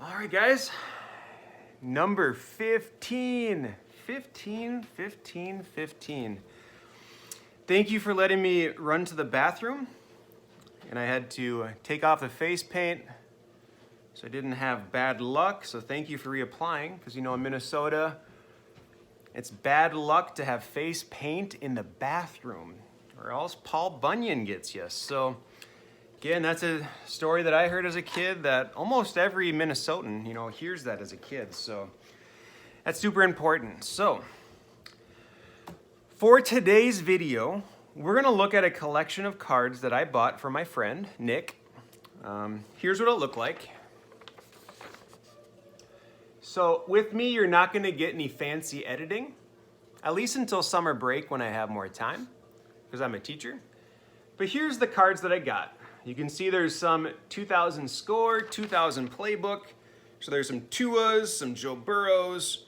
All right, guys. Number 15. 15. Thank you for letting me run to the bathroom. And I had to take off the face paint so I didn't have bad luck. So thank you for reapplying, because in Minnesota, it's bad luck to have face paint in the bathroom, or else Paul Bunyan gets you. So again, that's a story that I heard as a kid that almost every Minnesotan, hears that as a kid. So that's super important. So for today's video, we're gonna look at a collection of cards that I bought for my friend, Nick. Here's what it'll look like. So with me, you're not gonna get any fancy editing, at least until summer break when I have more time, because I'm a teacher. But here's the cards that I got. You can see there's some 2000 score, 2000 playbook. So there's some Tuas, some Joe Burrows.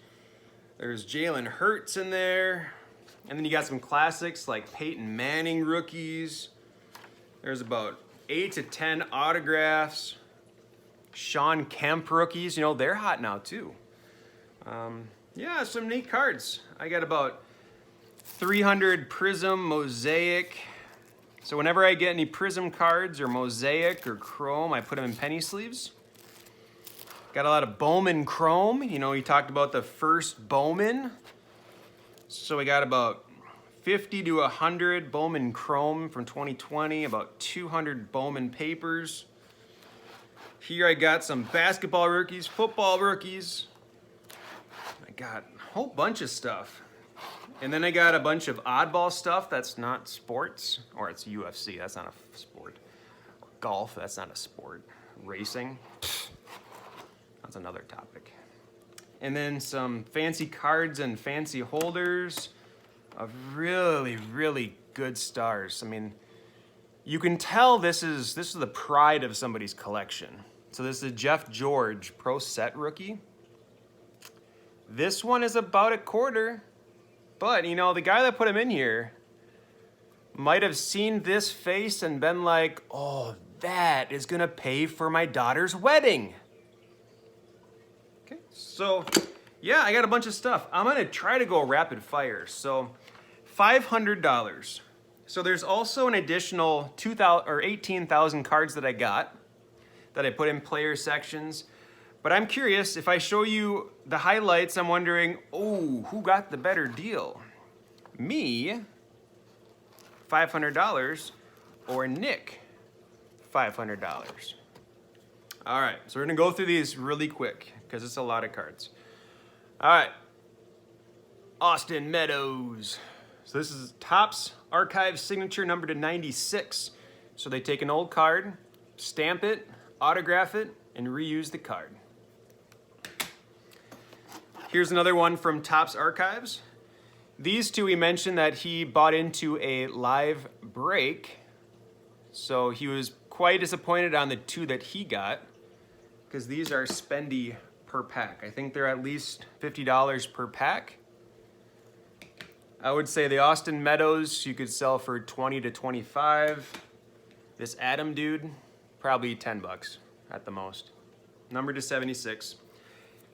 There's Jalen Hurts in there. And then you got some classics like Peyton Manning rookies. There's about 8 to 10 autographs. Sean Kemp rookies, they're hot now too. Yeah, some neat cards. I got about 300 Prism Mosaic. So whenever I get any Prism cards or Mosaic or Chrome, I put them in penny sleeves. Got a lot of Bowman Chrome. He talked about the first Bowman. So we got about 50 to 100 Bowman Chrome from 2020, about 200 Bowman Papers. Here I got some basketball rookies, football rookies. I got a whole bunch of stuff. And then I got a bunch of oddball stuff that's not sports, or it's UFC, that's not a sport. Golf, that's not a sport. Racing, that's another topic. And then some fancy cards and fancy holders of really, really good stars. You can tell this is the pride of somebody's collection. So this is a Jeff George Pro Set rookie. This one is about a quarter, but the guy that put him in here might have seen this face and been like, oh, that is gonna pay for my daughter's wedding. Okay, so yeah, I got a bunch of stuff. I'm gonna try to go rapid fire. So $500. So there's also an additional 18,000 cards that I got that I put in player sections. But I'm curious, if I show you the highlights, I'm wondering, who got the better deal? Me, $500, or Nick, $500? All right, so we're gonna go through these really quick because it's a lot of cards. All right, Austin Meadows. So this is Topps Archive signature number to 96. So they take an old card, stamp it, autograph it, and reuse the card. Here's another one from Topps Archives. These two, he mentioned that he bought into a live break. So he was quite disappointed on the two that he got, because these are spendy per pack. I think they're at least $50 per pack. I would say the Austin Meadows you could sell for 20 to 25. This Adam dude, probably 10 bucks at the most. Number to 76.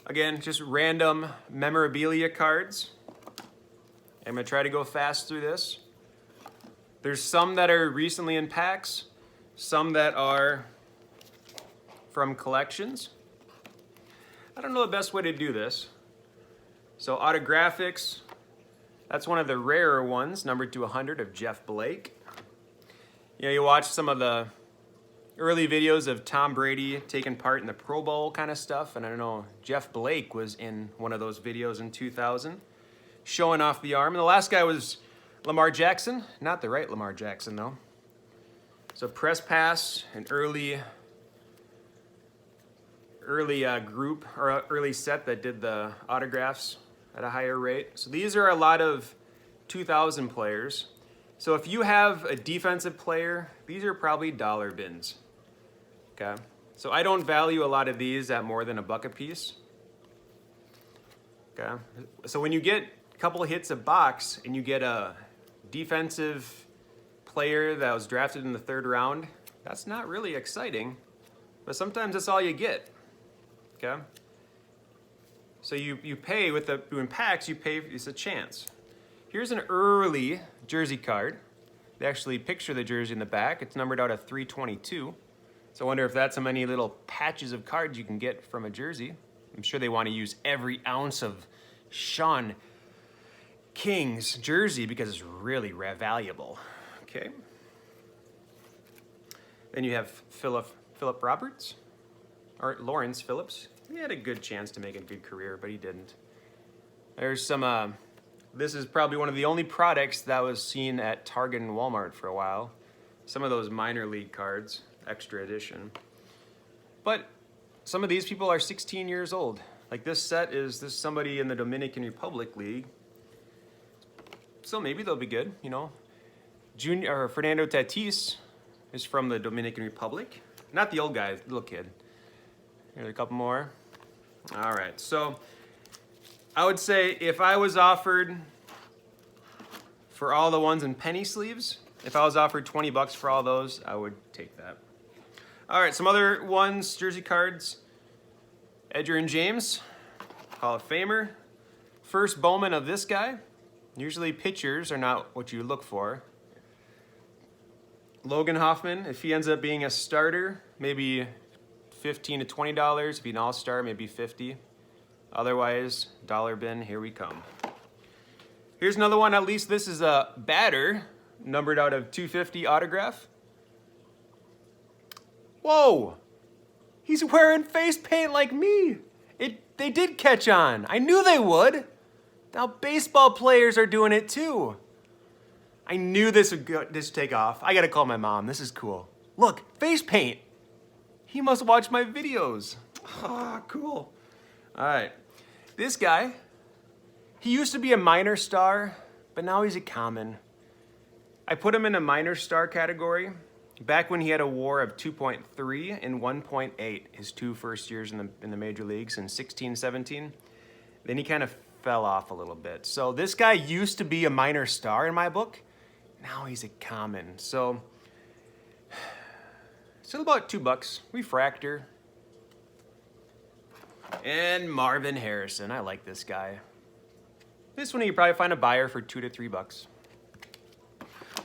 Again, just random memorabilia cards. I'm gonna try to go fast through this. There's some that are recently in packs, some that are from collections. I don't know the best way to do this. So autographics, that's one of the rarer ones, numbered to 100 of Jeff Blake. You watch some of the early videos of Tom Brady taking part in the Pro Bowl kind of stuff, and I don't know, Jeff Blake was in one of those videos in 2000, showing off the arm. And the last guy was Lamar Jackson, not the right Lamar Jackson though. So Press Pass, an early group or early set that did the autographs at a higher rate. So these are a lot of 2000 players. So if you have a defensive player, these are probably dollar bins. Okay, so I don't value a lot of these at more than $1 a piece. Okay, so when you get a couple of hits a box and you get a defensive player that was drafted in the 3rd round, that's not really exciting, but sometimes that's all you get. Okay? So you pay with doing packs, you pay, it's a chance. Here's an early jersey card. They actually picture the jersey in the back. It's numbered out of 322. So I wonder if that's how many little patches of cards you can get from a jersey. I'm sure they want to use every ounce of Sean King's jersey because it's really valuable. Okay. Then you have Philip Roberts, or Lawrence Phillips. He had a good chance to make a good career, but he didn't. There's some, this is probably one of the only products that was seen at Target and Walmart for a while. Some of those minor league cards, extra edition. But some of these people are 16 years old. Like this set is somebody in the Dominican Republic League. So maybe they'll be good, you know. Fernando Tatis is from the Dominican Republic. Not the old guy, the little kid. Here's a couple more. All right, so I would say if I was offered for all the ones in penny sleeves, if I was offered $20 for all those, I would take that. All right, some other ones, jersey cards. Edgerrin James, Hall of Famer. First Bowman of this guy. Usually pitchers are not what you look for. Logan Hoffman, if he ends up being a starter, maybe $15 to $20. If he's an all-star, maybe $50. Otherwise, dollar bin, here we come. Here's another one, at least this is a batter, numbered out of 250 autograph. Whoa! He's wearing face paint like me. They did catch on. I knew they would. Now baseball players are doing it too. I knew this would take off. I gotta call my mom. This is cool. Look, face paint. He must watch my videos. Ah, cool. All right. This guy, he used to be a minor star, but now he's a common. I put him in a minor star category back when he had a WAR of 2.3 and 1.8 his two first years in the major leagues in 16, 17. Then he kind of fell off a little bit. So this guy used to be a minor star in my book. Now he's a common. So still about $2. Refractor. And Marvin Harrison. I like this guy. This one you probably find a buyer for $2 to $3.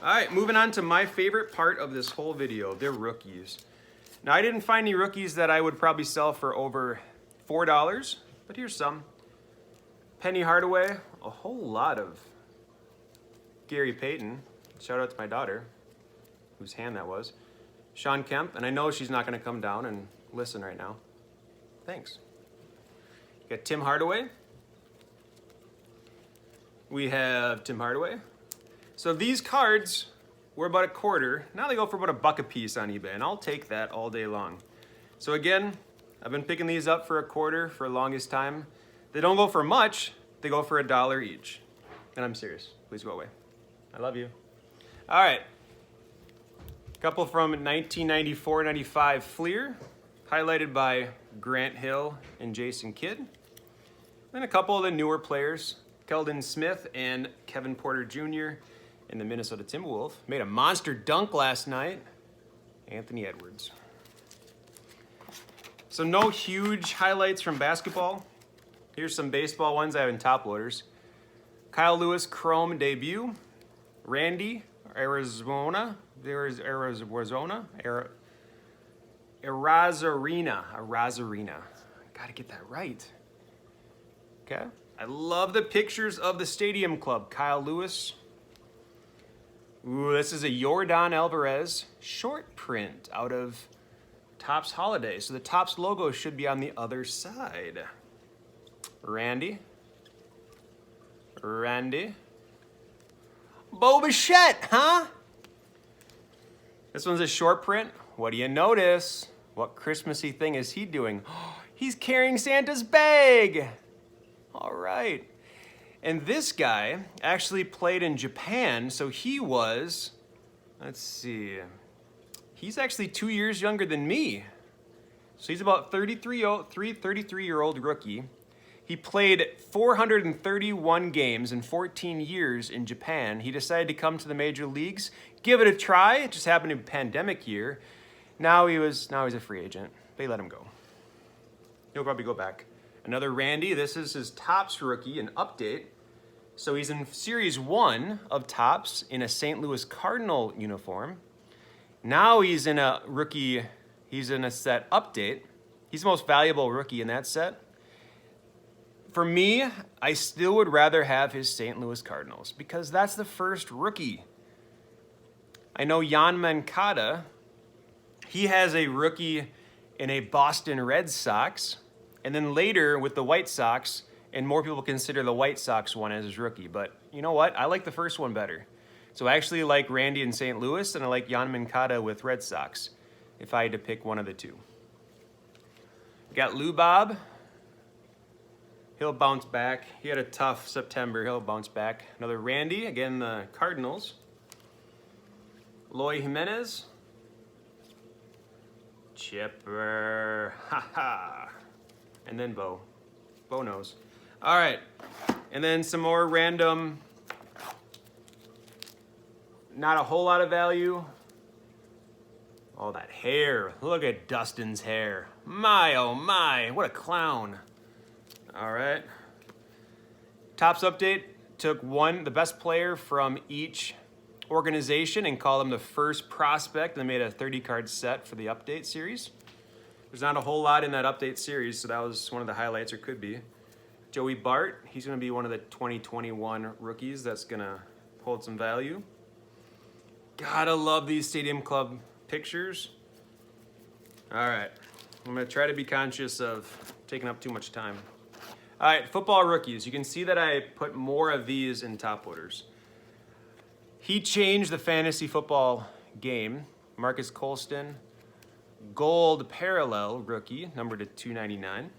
All right, moving on to my favorite part of this whole video, they're rookies. Now, I didn't find any rookies that I would probably sell for over $4, but here's some. Penny Hardaway, a whole lot of Gary Payton. Shout out to my daughter, whose hand that was. Sean Kemp, and I know she's not gonna come down and listen right now. Thanks. You got Tim Hardaway. We have Tim Hardaway. So these cards were about a quarter. Now they go for about $1 a piece on eBay, and I'll take that all day long. So again, I've been picking these up for a quarter for the longest time. They don't go for much, they go for $1 each. And I'm serious, please go away. I love you. All right, a couple from 1994-95 Fleer, highlighted by Grant Hill and Jason Kidd. Then a couple of the newer players, Keldon Smith and Kevin Porter Jr. in the Minnesota Timberwolves. Made a monster dunk last night, Anthony Edwards. So no huge highlights from basketball. Here's some baseball ones I have in top loaders. Kyle Lewis Chrome debut. Randy, Arizona. Arizarena. Gotta get that right. Okay. I love the pictures of the Stadium Club. Kyle Lewis. Ooh, this is a Yordan Alvarez short print out of Topps Holiday. So the Topps logo should be on the other side. Randy. Bo Bichette, huh? This one's a short print. What do you notice? What Christmassy thing is he doing? He's carrying Santa's bag. All right. And this guy actually played in Japan, so he was, let's see, he's actually 2 years younger than me. So he's about 33-year-old rookie. He played 431 games in 14 years in Japan. He decided to come to the major leagues, give it a try. It just happened to be a pandemic year. Now he's a free agent. They let him go. He'll probably go back. Another Randy. This is his Topps rookie, an update. So he's in Series 1 of Topps in a St. Louis Cardinal uniform. Now he's in a rookie, he's in a set update. He's the most valuable rookie in that set. For me, I still would rather have his St. Louis Cardinals because that's the first rookie. I know Jan Mankata, he has a rookie in a Boston Red Sox, and then later with the White Sox, and more people consider the White Sox one as his rookie. But you know what? I like the first one better. So I actually like Randy in St. Louis, and I like Jan Mankata with Red Sox, if I had to pick one of the two. We got Lou Bob. He'll bounce back. He had a tough September. He'll bounce back. Another Randy, again, the Cardinals. Loy Jimenez. Chipper. Ha. And then Bo. Bo knows. All right. And then some more random, not a whole lot of value. Oh, that hair. Look at Dustin's hair. My, oh my. What a clown. All right. Topps update took the best player from each organization and called him the first prospect, and they made a 30-card set for the update series. There's not a whole lot in that update series, so that was one of the highlights, or could be. Joey Bart, he's going to be one of the 2021 rookies that's going to hold some value. Gotta love these Stadium Club pictures. All right. I'm going to try to be conscious of taking up too much time. All right, football rookies. You can see that I put more of these in top loaders. He changed the fantasy football game. Marcus Colston, gold parallel rookie, numbered to 299.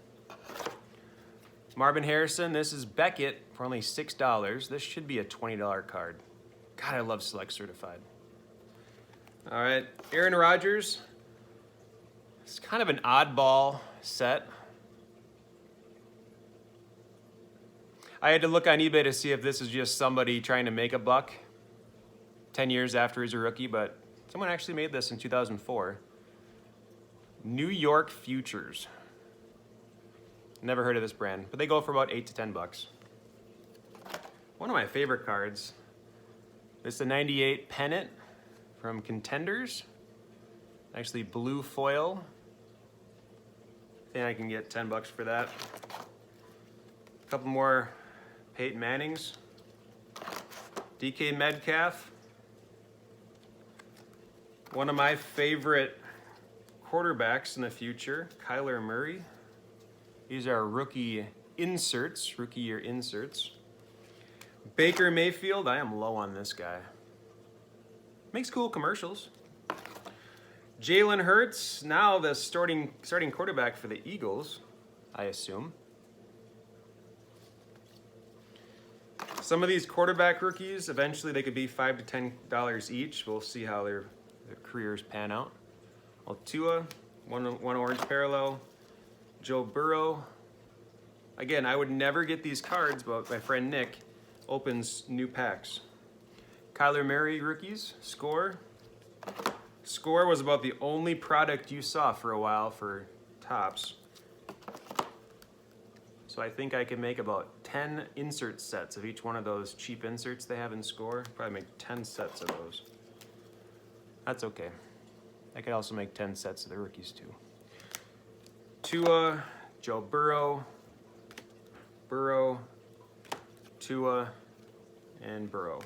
Marvin Harrison, this is Beckett for only $6. This should be a $20 card. God, I love Select Certified. All right, Aaron Rodgers. It's kind of an oddball set. I had to look on eBay to see if this is just somebody trying to make a buck 10 years after he's a rookie, but someone actually made this in 2004. New York Futures. Never heard of this brand, but they go for about $8 to $10. One of my favorite cards. This is a 98 pennant from Contenders. Actually blue foil. I think I can get $10 for that. A couple more Peyton Mannings. DK Metcalf. One of my favorite quarterbacks in the future, Kyler Murray. These are rookie inserts, rookie year inserts. Baker Mayfield, I am low on this guy. Makes cool commercials. Jalen Hurts, now the starting quarterback for the Eagles, I assume. Some of these quarterback rookies, eventually they could be $5 to $10 each. We'll see how their careers pan out. Tua, one orange parallel. Joe Burrow. Again, I would never get these cards, but my friend Nick opens new packs. Kyler Murray rookies, Score. Score was about the only product you saw for a while for Topps. So I think I can make about 10 insert sets of each one of those cheap inserts they have in Score. Probably make 10 sets of those. That's okay. I could also make 10 sets of the rookies too. Tua, Joe Burrow, Tua, and Burrow.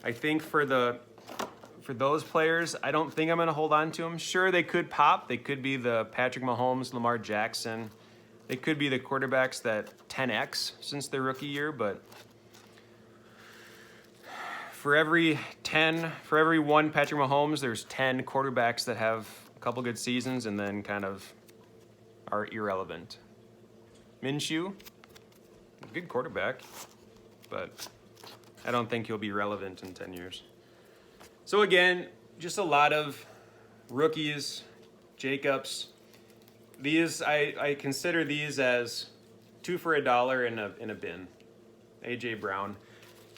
I think for those players, I don't think I'm going to hold on to them. Sure, they could pop. They could be the Patrick Mahomes, Lamar Jackson. They could be the quarterbacks that 10x since their rookie year, but for every one Patrick Mahomes, there's 10 quarterbacks that have a couple good seasons and then kind of are irrelevant. Minshew, good quarterback, but I don't think he'll be relevant in 10 years. So again, just a lot of rookies, Jacobs. These, I consider these as 2 for $1 in a bin. A.J. Brown.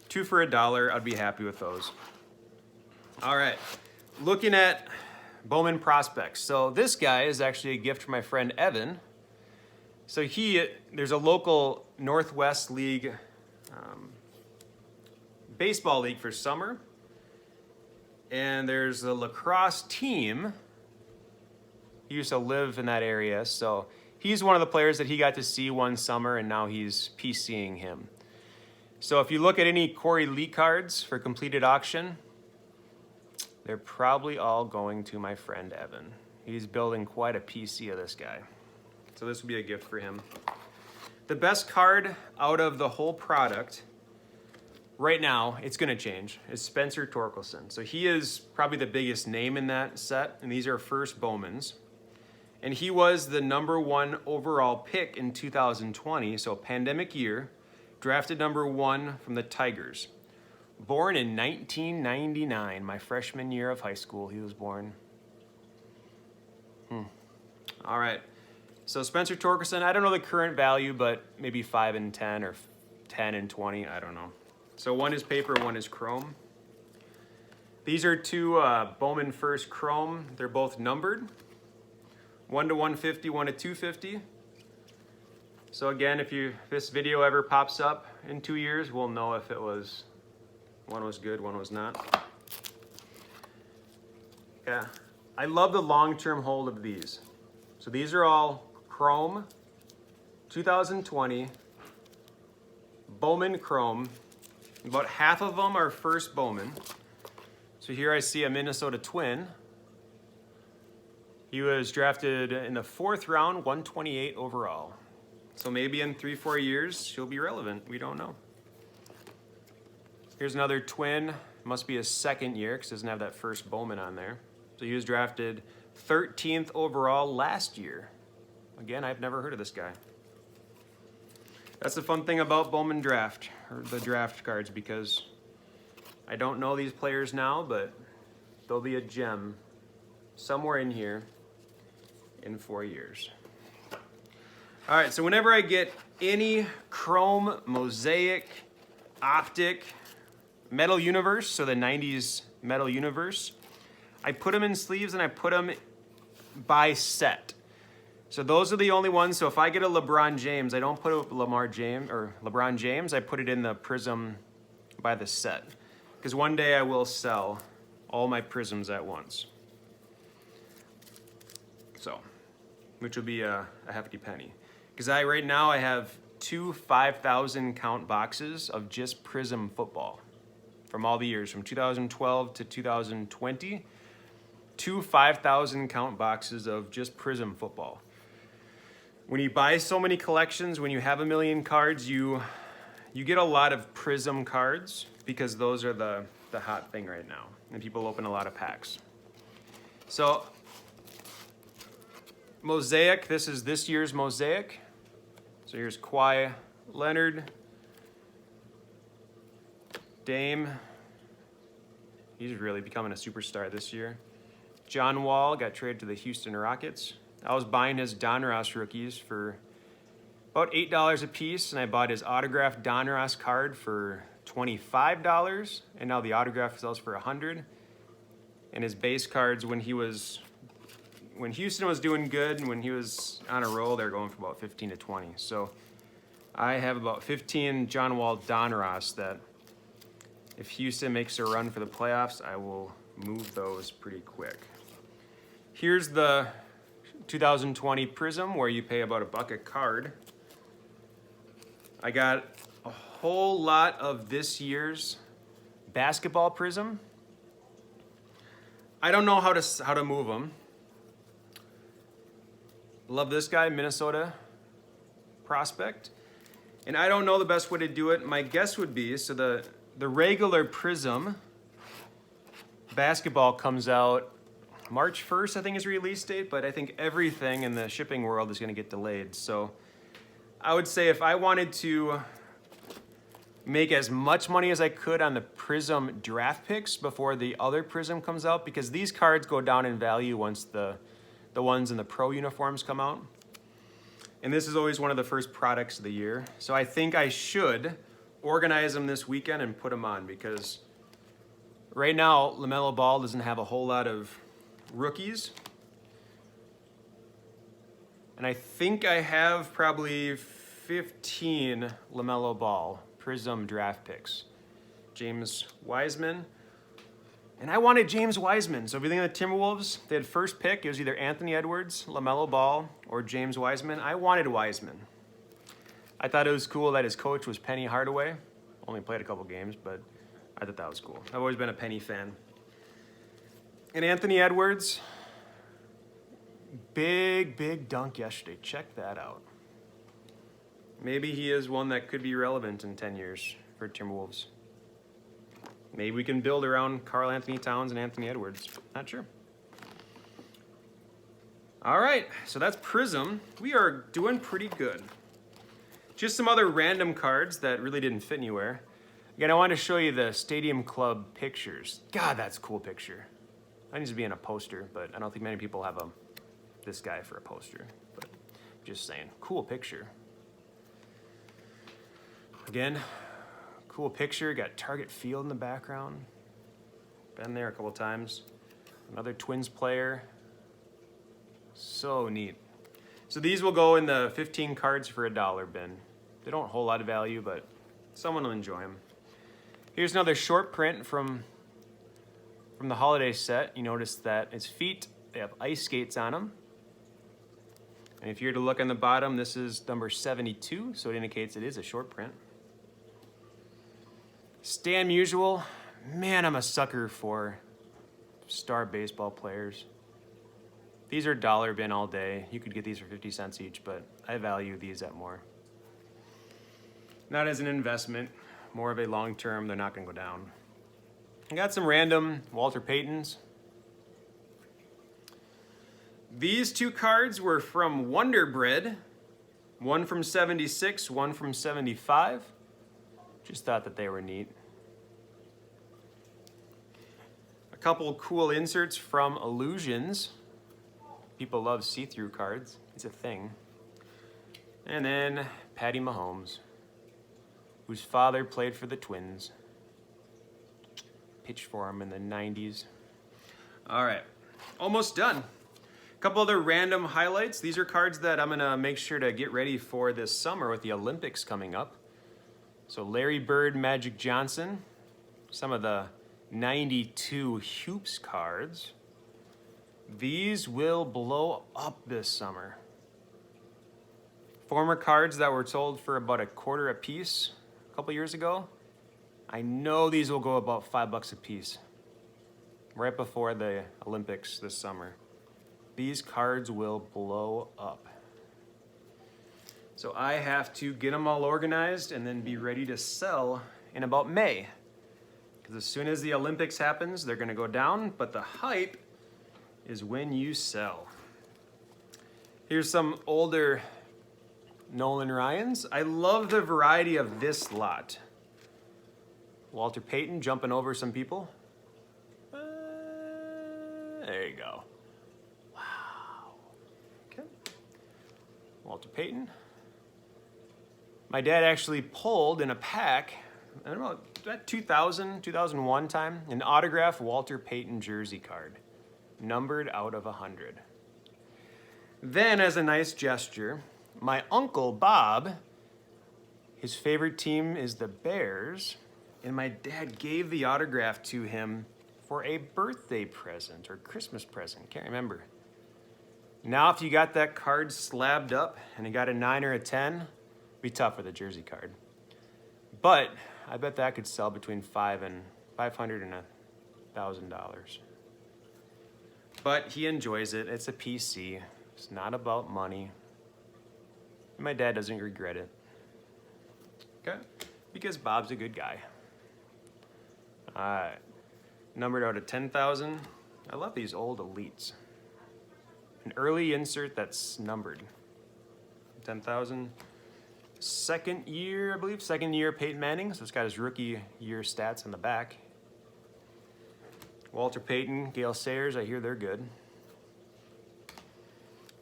2 for $1, I'd be happy with those. All right, looking at Bowman Prospects. So this guy is actually a gift from my friend Evan. So there's a local Northwest League baseball league for summer, and there's a lacrosse team. He used to live in that area, so he's one of the players that he got to see one summer, and now he's PCing him. So if you look at any Corey Lee cards for completed auction, they're probably all going to my friend Evan. He's building quite a PC of this guy. So this would be a gift for him. The best card out of the whole product, right now, it's going to change, is Spencer Torkelson. So he is probably the biggest name in that set, and these are first Bowmans. And he was the #1 overall pick in 2020, so pandemic year, drafted #1 from the Tigers. Born in 1999, my freshman year of high school, he was born. All right. So Spencer Torkelson, I don't know the current value, but maybe 5 and 10 or 10 and 20, I don't know. So one is paper, one is chrome. These are two Bowman First Chrome. They're both numbered. 1 to 150, 1 to 250. So again, if this video ever pops up in 2 years, we'll know if one was good, one was not. Yeah, I love the long-term hold of these. So these are all Chrome, 2020, Bowman Chrome. About half of them are first Bowman. So here I see a Minnesota Twin. He was drafted in the 4th round, 128 overall. So maybe in 3-4 years, he'll be relevant. We don't know. Here's another Twin. Must be his 2nd year because doesn't have that first Bowman on there. So he was drafted 13th overall last year. Again, I've never heard of this guy. That's the fun thing about Bowman Draft, or the draft cards, because I don't know these players now, but they'll be a gem somewhere in here in 4 years. All right, so whenever I get any Chrome, Mosaic, Optic, Metal Universe, so the 90s Metal Universe, I put them in sleeves and I put them by set. So those are the only ones. So if I get a LeBron James, I don't put a LeBron James, I put it in the Prism by the set. Because one day I will sell all my Prisms at once. So, which will be a hefty penny. Because right now I have 2 5,000 count boxes of just Prism football from all the years, from 2012 to 2020. 2 5,000 count boxes of just Prism football. When you buy so many collections, when you have 1 million cards, you get a lot of Prism cards because those are the hot thing right now, and people open a lot of packs. So Mosaic, this is this year's Mosaic. So here's Kawhi Leonard, Dame. He's really becoming a superstar this year. John Wall got traded to the Houston Rockets. I was buying his Donruss rookies for about $8 a piece, and I bought his autographed Donruss card for $25, and now the autograph sells for $100. And his base cards, when Houston was doing good and when he was on a roll, they're going for about 15 to 20. So I have about 15 John Wall Donruss that if Houston makes a run for the playoffs, I will move those pretty quick. Here's the 2020 Prism where you pay about $1 a card. I got a whole lot of this year's basketball Prism. I don't know how to move them. Love this guy, Minnesota prospect. And I don't know the best way to do it. My guess would be, so the regular Prism basketball comes out March 1st, I think is release date, but I think everything in the shipping world is going to get delayed. So I would say if I wanted to make as much money as I could on the Prism draft picks before the other Prism comes out, because these cards go down in value once the ones in the pro uniforms come out. And this is always one of the first products of the year. So I think I should organize them this weekend and put them on, because right now LaMelo Ball doesn't have a whole lot of rookies. And I think I have probably 15 LaMelo Ball Prism draft picks. James Wiseman. And I wanted James Wiseman. So if you think of the Timberwolves, they had first pick. It was either Anthony Edwards, LaMelo Ball, or James Wiseman. I wanted Wiseman. I thought it was cool that his coach was Penny Hardaway. Only played a couple games, but I thought that was cool. I've always been a Penny fan. And Anthony Edwards, big dunk yesterday. Check that out. Maybe he is one that could be relevant in 10 years for Timberwolves. Maybe we can build around Karl Anthony Towns and Anthony Edwards. Not sure. All right, so that's Prism. We are doing pretty good. Just some other random cards that really didn't fit anywhere. Again, I wanted to show you the Stadium Club pictures. God, that's a cool picture. That needs to be in a poster, but I don't think many people have this guy for a poster. But just saying, cool picture. Again, cool picture. Got Target Field in the background. Been there a couple times. Another Twins player. So neat. So these will go in the 15 cards for $1 bin. They don't hold a whole lot of value, but someone will enjoy them. Here's another short print from the holiday set. You notice that his feet, they have ice skates on them. And if you were to look on the bottom, this is number 72, so it indicates it is a short print. Stan Musial, man, I'm a sucker for star baseball players. These are $1 bin all day. You could get these for 50 cents each, but I value these at more. Not as an investment, more of a long-term, they're not gonna go down. I got some random Walter Paytons. These two cards were from Wonder Bread, one from 76, one from 75. Just thought that they were neat. A couple cool inserts from Illusions. People love see-through cards. It's a thing. And then Patty Mahomes, whose father played for the Twins. Pitched for him in the 90s. All right, almost done. A couple other random highlights. These are cards that I'm gonna make sure to get ready for this summer with the Olympics coming up. So Larry Bird, Magic Johnson, some of the 92 Hoops cards. These will blow up this summer. Former cards that were sold for about $1.25 a piece a couple years ago. I know these will go about $5 a piece right before the Olympics this summer. These cards will blow up. So I have to get them all organized and then be ready to sell in about May. Because as soon as the Olympics happens, they're gonna go down, but the hype is when you sell. Here's some older Nolan Ryans. I love the variety of this lot. Walter Payton jumping over some people. There you go. Wow. Okay. Walter Payton. My dad actually pulled in a pack, I don't know, that 2000, 2001 time, an autographed Walter Payton jersey card, numbered out of 100. Then, as a nice gesture, my uncle Bob, his favorite team is the Bears, and my dad gave the autograph to him for a birthday present or Christmas present, can't remember. Now, if you got that card slabbed up and it got a 9 or a 10, it'd be tough with a jersey card. But I bet that could sell between $500 and $1,000. But he enjoys it. It's a PC. It's not about money. My dad doesn't regret it. Okay? Because Bob's a good guy. All right. Numbered out of 10,000. I love these old elites. An early insert that's numbered. 10,000. Second year, I believe. Second year Peyton Manning. So it's got his rookie year stats in the back. Walter Payton, Gale Sayers, I hear they're good.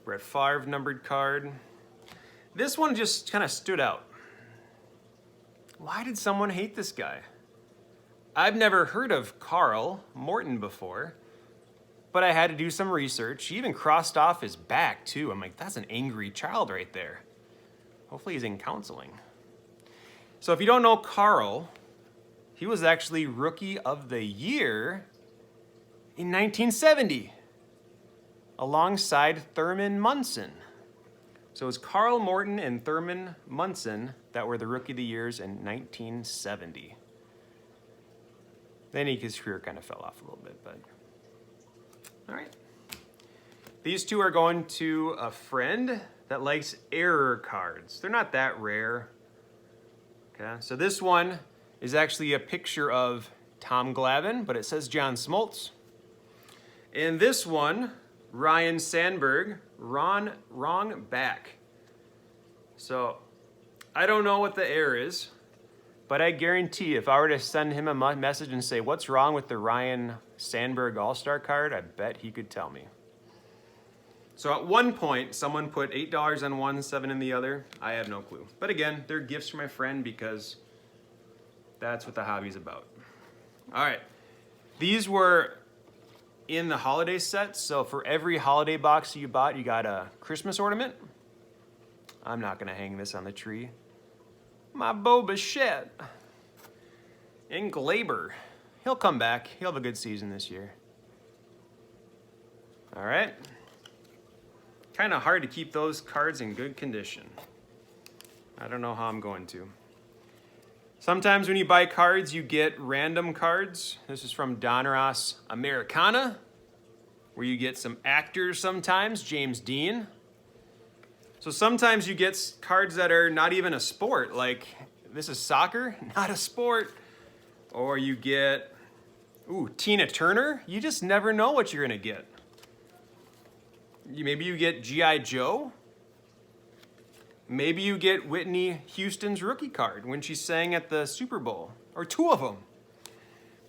Brett Favre numbered card. This one just kind of stood out. Why did someone hate this guy? I've never heard of Carl Morton before. but I had to do some research. He even crossed off his back, too. I'm like, that's an angry child right there. Hopefully he's in counseling. So if you don't know Carl, he was actually Rookie of the Year in 1970, alongside Thurman Munson. So it was Carl Morton and Thurman Munson that were the Rookie of the Years in 1970. Then his career kind of fell off a little bit, but all right. These two are going to a friend that likes error cards. They're not that rare. Okay, so this one is actually a picture of Tom Glavine, but it says John Smoltz. And this one, Ryan Sandberg, wrong back. So I don't know what the error is, but I guarantee if I were to send him a message and say, what's wrong with the Ryan Sandberg All-Star card, I bet he could tell me. So at one point, someone put $8 on one, $7 in the other. I have no clue. But again, they're gifts for my friend because that's what the hobby's about. All right. These were in the holiday set. So for every holiday box you bought, you got a Christmas ornament. I'm not going to hang this on the tree. My Boba Fett. And Glaber. He'll come back. He'll have a good season this year. All right. Kind of hard to keep those cards in good condition. I don't know how I'm going to. Sometimes when you buy cards, you get random cards. This is from Donruss Americana, where you get some actors sometimes, James Dean. So sometimes you get cards that are not even a sport, like this is soccer, not a sport. Or you get, Tina Turner. You just never know what you're gonna get. Maybe you get G.I. Joe. Maybe you get Whitney Houston's rookie card when she sang at the Super Bowl, or two of them.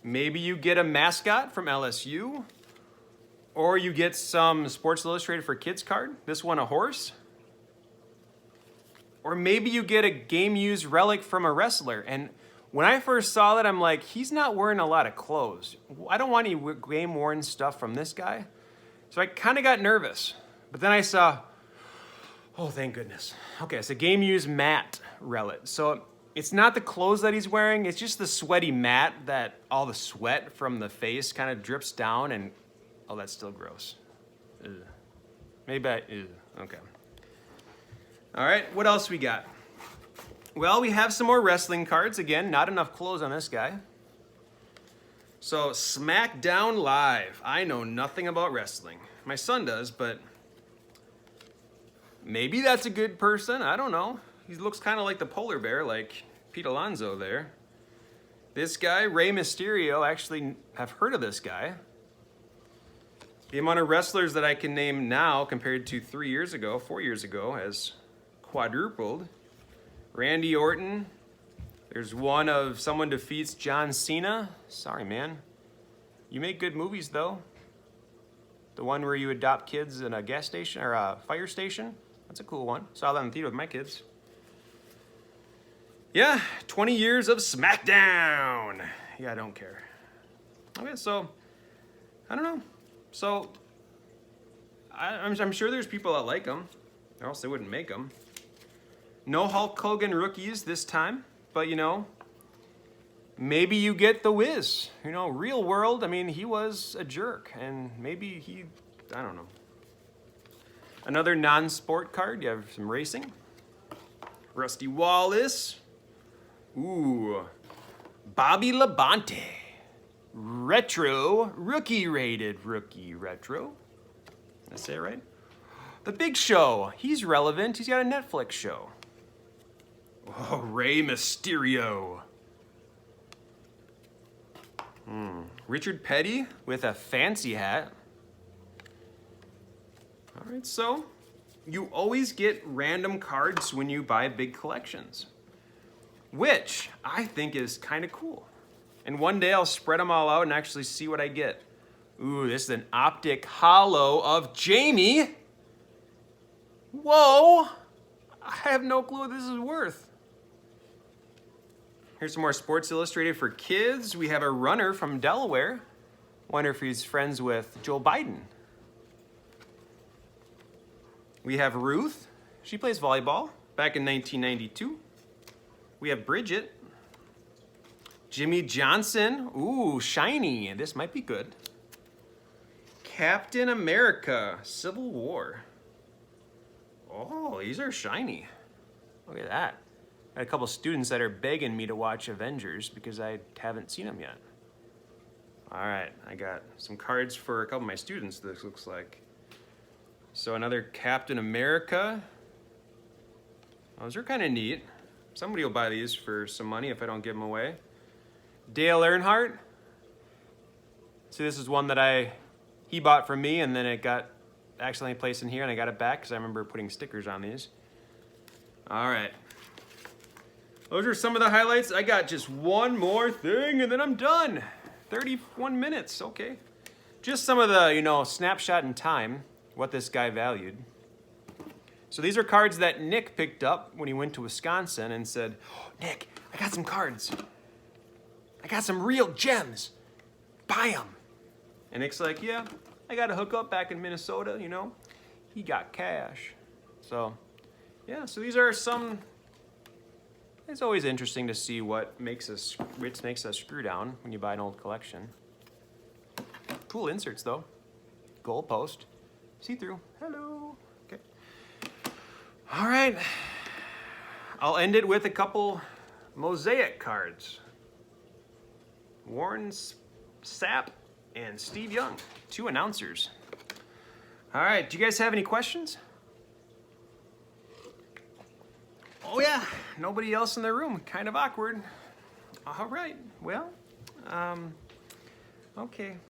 Maybe you get a mascot from LSU, or you get some Sports Illustrated for Kids card. This one, a horse. Or maybe you get a game-used relic from a wrestler. And when I first saw that, I'm like, he's not wearing a lot of clothes. I don't want any game-worn stuff from this guy. So I kind of got nervous. But then I saw, oh, thank goodness. Okay, it's a game-used mat relic. So it's not the clothes that he's wearing. It's just the sweaty mat that all the sweat from the face kind of drips down. And, oh, that's still gross. Ugh. Maybe okay. All right, what else we got? Well, we have some more wrestling cards. Again, not enough clothes on this guy. So, SmackDown Live. I know nothing about wrestling. My son does, but maybe that's a good person. I don't know. He looks kind of like the polar bear, like Pete Alonso there. This guy, Rey Mysterio, actually have heard of this guy. The amount of wrestlers that I can name now compared to 4 years ago, has quadrupled. Randy Orton. There's one of someone defeats John Cena. Sorry, man. You make good movies, though. The one where you adopt kids in a gas station or a fire station. That's a cool one. Saw that in the theater with my kids. Yeah, 20 years of SmackDown. Yeah, I don't care. Okay, so, I don't know. So, I'm sure there's people that like them, or else they wouldn't make them. No Hulk Hogan rookies this time. But, maybe you get the Wiz. Real world, he was a jerk. And maybe I don't know. Another non-sport card. You have some racing. Rusty Wallace. Ooh. Bobby Labonte. Retro. Rookie-rated rookie retro. Did I say it right? The Big Show. He's relevant. He's got a Netflix show. Oh, Rey Mysterio. Richard Petty with a fancy hat. All right, so you always get random cards when you buy big collections, which I think is kind of cool. And one day I'll spread them all out and actually see what I get. Ooh, this is an optic holo of Jamie. Whoa! I have no clue what this is worth. Here's some more Sports Illustrated for Kids. We have a runner from Delaware. Wonder if he's friends with Joe Biden. We have Ruth. She plays volleyball back in 1992. We have Bridget. Jimmy Johnson. Ooh, shiny. This might be good. Captain America, Civil War. Oh, these are shiny. Look at that. I had a couple students that are begging me to watch Avengers because I haven't seen them yet. All right, I got some cards for a couple of my students, this looks like. So another Captain America. Those are kind of neat. Somebody will buy these for some money if I don't give them away. Dale Earnhardt. So this is one that he bought from me, and then it got accidentally placed in here, and I got it back because I remember putting stickers on these. All right. Those are some of the highlights. I got just one more thing, and then I'm done. 31 minutes, okay. Just some of the, snapshot in time, what this guy valued. So these are cards that Nick picked up when he went to Wisconsin and said, oh, Nick, I got some cards. I got some real gems. Buy them. And Nick's like, yeah, I got a hookup back in Minnesota, He got cash. So, yeah, so these are some... It's always interesting to see what makes a screw down when you buy an old collection. Cool inserts, though. Gold post. See-through. Hello. Okay. All right. I'll end it with a couple mosaic cards. Warren Sapp and Steve Young, 2 announcers. All right, do you guys have any questions? Oh yeah, nobody else in the room, kind of awkward. All right, well, okay.